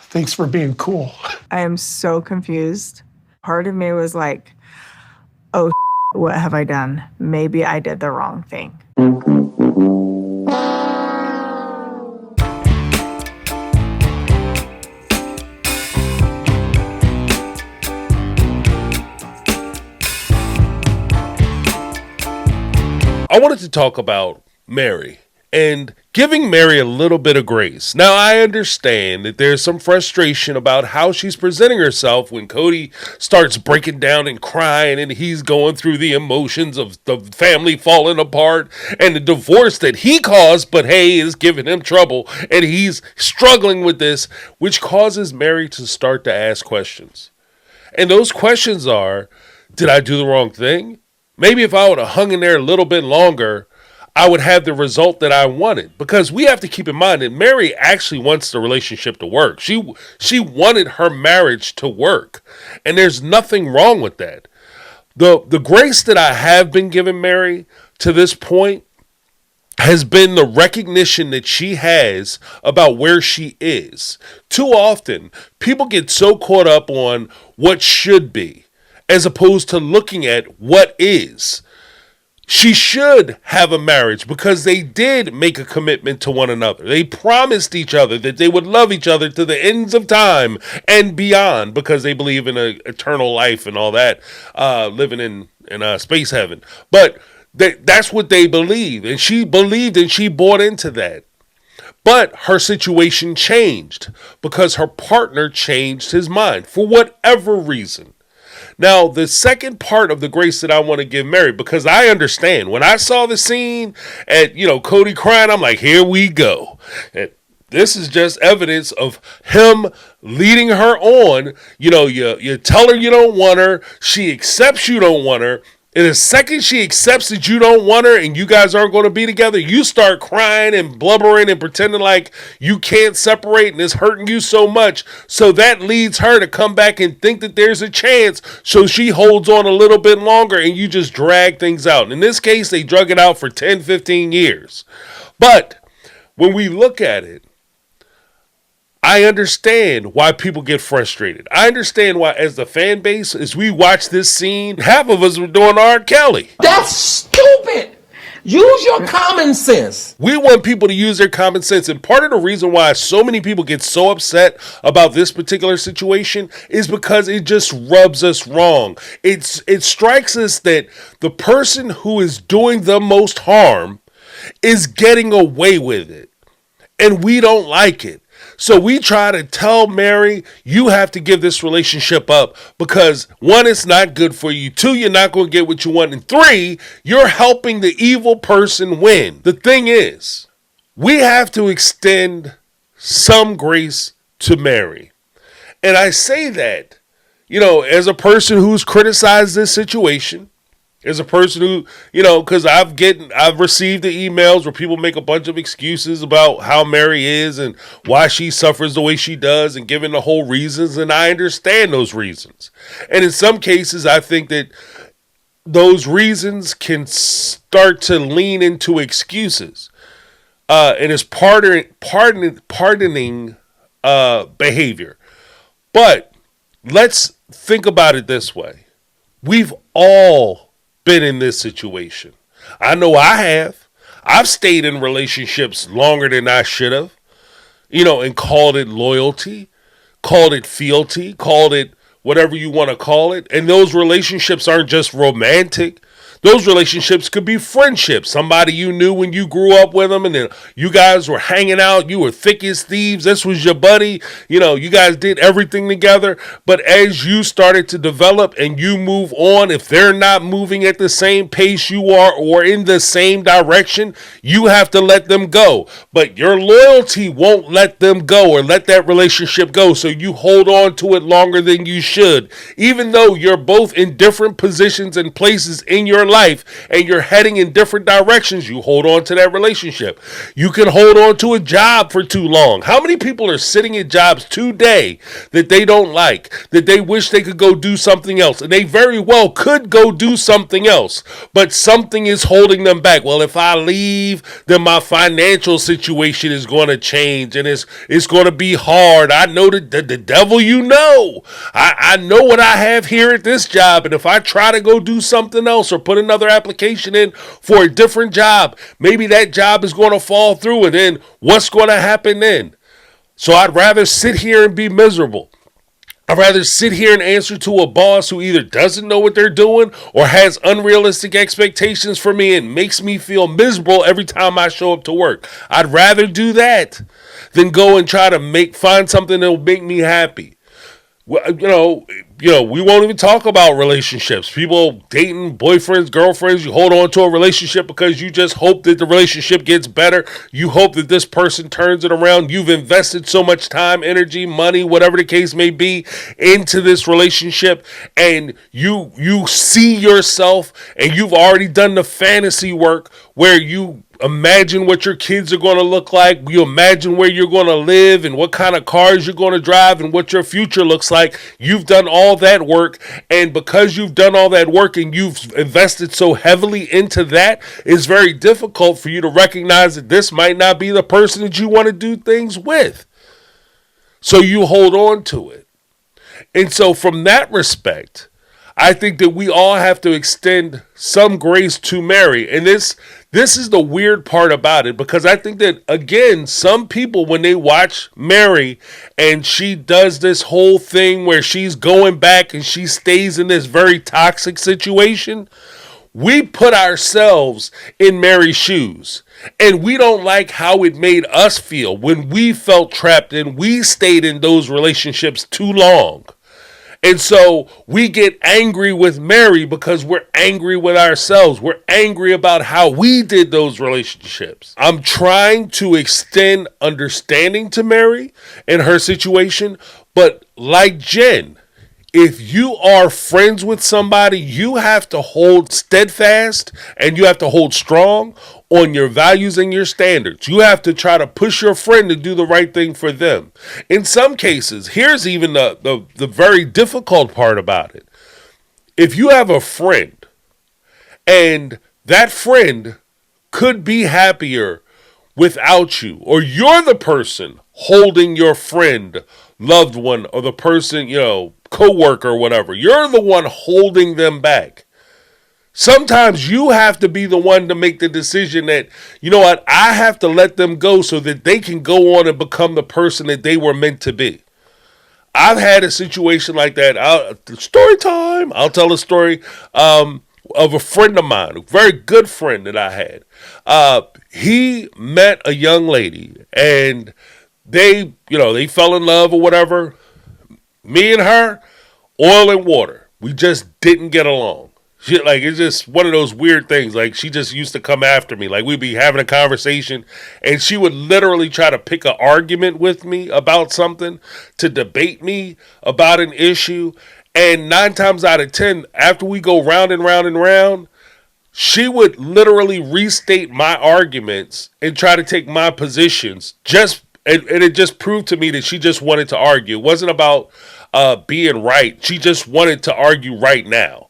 Thanks for being cool. I am so confused. Part of me was like, oh, what have I done? Maybe I did the wrong thing. I wanted to talk about Meri and giving Meri a little bit of grace. Now, I understand that there's some frustration about how she's presenting herself when Kody starts breaking down and crying and he's going through the emotions of the family falling apart and the divorce that he caused, but hey, is giving him trouble and he's struggling with this, which causes Meri to start to ask questions. And those questions are, did I do the wrong thing? Maybe if I would have hung in there a little bit longer, I would have the result that I wanted. Because we have to keep in mind that Meri actually wants the relationship to work. She wanted her marriage to work. And there's nothing wrong with that. The grace that I have been giving Meri to this point has been the recognition that she has about where she is. Too often, people get so caught up on what should be, as opposed to looking at what is. She should have a marriage because they did make a commitment to one another. They promised each other that they would love each other to the ends of time and beyond because they believe in an eternal life and all that, living in space heaven. But that's what they believe. And she believed and she bought into that. But her situation changed because her partner changed his mind for whatever reason. Now, the second part of the grace that I want to give Meri, because I understand, when I saw the scene at, Kody crying, I'm like, here we go. And this is just evidence of him leading her on. You tell her you don't want her. She accepts you don't want her. And the second she accepts that you don't want her and you guys aren't going to be together, you start crying and blubbering and pretending like you can't separate and it's hurting you so much. So that leads her to come back and think that there's a chance. So she holds on a little bit longer and you just drag things out. In this case, they drug it out for 10, 15 years. But when we look at it, I understand why people get frustrated. I understand why, as the fan base, as we watch this scene, half of us were doing R. Kelly. That's stupid. Use your common sense. We want people to use their common sense. And part of the reason why so many people get so upset about this particular situation is because it just rubs us wrong. It strikes us that the person who is doing the most harm is getting away with it. And we don't like it. So we try to tell Meri, you have to give this relationship up because 1, it's not good for you. 2, you're not going to get what you want. And 3, you're helping the evil person win. The thing is, we have to extend some grace to Meri. And I say that, as a person who's criticized this situation, as a person who, because I've received the emails where people make a bunch of excuses about how Meri is and why she suffers the way she does and giving the whole reasons. And I understand those reasons. And in some cases, I think that those reasons can start to lean into excuses. And it's pardoning behavior. But let's think about it this way. We've all been in this situation. I know I have. I've stayed in relationships longer than I should have, and called it loyalty, called it fealty, called it whatever you want to call it. And those relationships aren't just romantic. Those relationships could be friendships. Somebody you knew when you grew up with them and then you guys were hanging out. You were thick as thieves. This was your buddy. You guys did everything together. But as you started to develop and you move on, if they're not moving at the same pace you are or in the same direction, you have to let them go. But your loyalty won't let them go or let that relationship go. So you hold on to it longer than you should. Even though you're both in different positions and places in your life, life and you're heading in different directions, you hold on to that relationship. You can hold on to a job for too long. How many people are sitting in jobs today that they don't like, that they wish they could go do something else, and they very well could go do something else, but something is holding them back? Well, if I leave, then my financial situation is going to change and it's going to be hard. I know the devil, you know. I know what I have here at this job, and if I try to go do something else or put another application in for a different job, maybe that job is going to fall through, and then what's going to happen then? So I'd rather sit here and be miserable. I'd rather sit here and answer to a boss who either doesn't know what they're doing or has unrealistic expectations for me and makes me feel miserable every time I show up to work. I'd rather do that than go and try to find something that will make me happy. Well, we won't even talk about relationships. People dating, boyfriends, girlfriends, you hold on to a relationship because you just hope that the relationship gets better. You hope that this person turns it around. You've invested so much time, energy, money, whatever the case may be, into this relationship, and you see yourself, and you've already done the fantasy work where you imagine what your kids are going to look like. You imagine where you're going to live and what kind of cars you're going to drive and what your future looks like. You've done all that work. And because you've done all that work and you've invested so heavily into that, it's very difficult for you to recognize that this might not be the person that you want to do things with. So you hold on to it. And so from that respect, I think that we all have to extend some grace to Meri. And this is the weird part about it, because I think that, again, some people, when they watch Meri and she does this whole thing where she's going back and she stays in this very toxic situation, we put ourselves in Meri's shoes. And we don't like how it made us feel when we felt trapped and we stayed in those relationships too long. And so we get angry with Meri because we're angry with ourselves. We're angry about how we did those relationships. I'm trying to extend understanding to Meri and her situation. But like Jen, if you are friends with somebody, you have to hold steadfast and you have to hold strong on your values and your standards. You have to try to push your friend to do the right thing for them. In some cases, here's even the very difficult part about it. If you have a friend and that friend could be happier without you, or you're the person holding your friend, loved one, or the person, coworker or whatever, you're the one holding them back. Sometimes you have to be the one to make the decision that, you know what, I have to let them go so that they can go on and become the person that they were meant to be. I've had a situation like that. Story time. I'll tell a story of a friend of mine, a very good friend that I had. He met a young lady and they fell in love or whatever. Me and her, oil and water. We just didn't get along. It's just one of those weird things. Like, she just used to come after me. Like, we'd be having a conversation, and she would literally try to pick an argument with me about something, to debate me about an issue. And 9 times out of 10, after we go round and round and round, she would literally restate my arguments and try to take my positions. And it just proved to me that she just wanted to argue. It wasn't about being right. She just wanted to argue right now.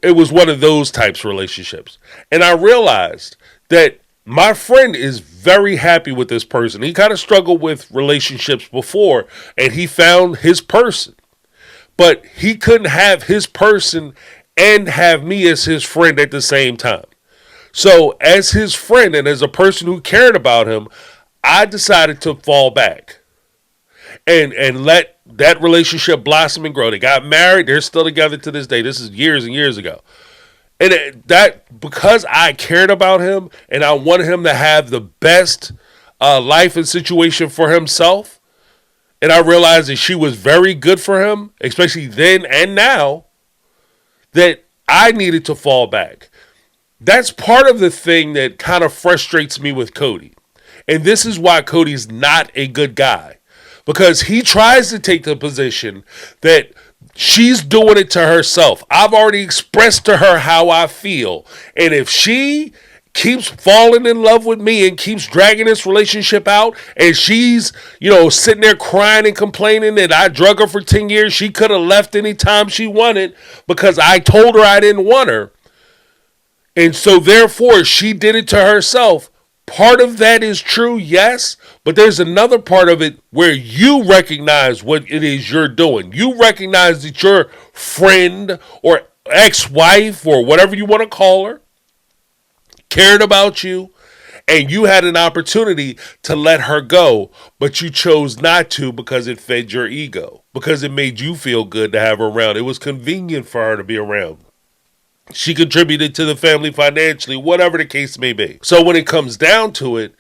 It was one of those types of relationships. And I realized that my friend is very happy with this person. He kind of struggled with relationships before, and he found his person. But he couldn't have his person and have me as his friend at the same time. So as his friend and as a person who cared about him, I decided to fall back and let that relationship blossom and grow. They got married. They're still together to this day. This is years and years ago. And that because I cared about him and I wanted him to have the best life and situation for himself, and I realized that she was very good for him, especially then and now, that I needed to fall back. That's part of the thing that kind of frustrates me with Kody. And this is why Cody's not a good guy. Because he tries to take the position that She's doing it to herself. I've already expressed to her how I feel. And if she keeps falling in love with me and keeps dragging this relationship out, and she's, sitting there crying and complaining that I drug her for 10 years, she could have left anytime she wanted because I told her I didn't want her. And so therefore she did it to herself. Part of that is true, yes, but there's another part of it where you recognize what it is you're doing. You recognize that your friend or ex-wife or whatever you want to call her cared about you, and you had an opportunity to let her go, but you chose not to because it fed your ego, because it made you feel good to have her around. It was convenient for her to be around. She contributed to the family financially, whatever the case may be. So when it comes down to it,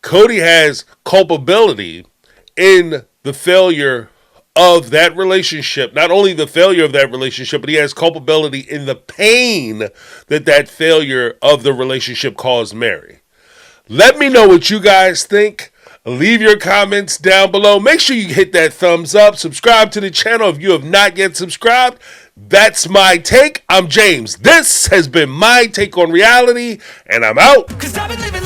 Kody has culpability in the failure of that relationship. Not only the failure of that relationship, but he has culpability in the pain that failure of the relationship caused Meri. Let me know what you guys think. Leave your comments down below. Make sure you hit that thumbs up. Subscribe to the channel if you have not yet subscribed. That's my take. I'm James. This has been My Take on Reality, and I'm out. 'Cause I've been living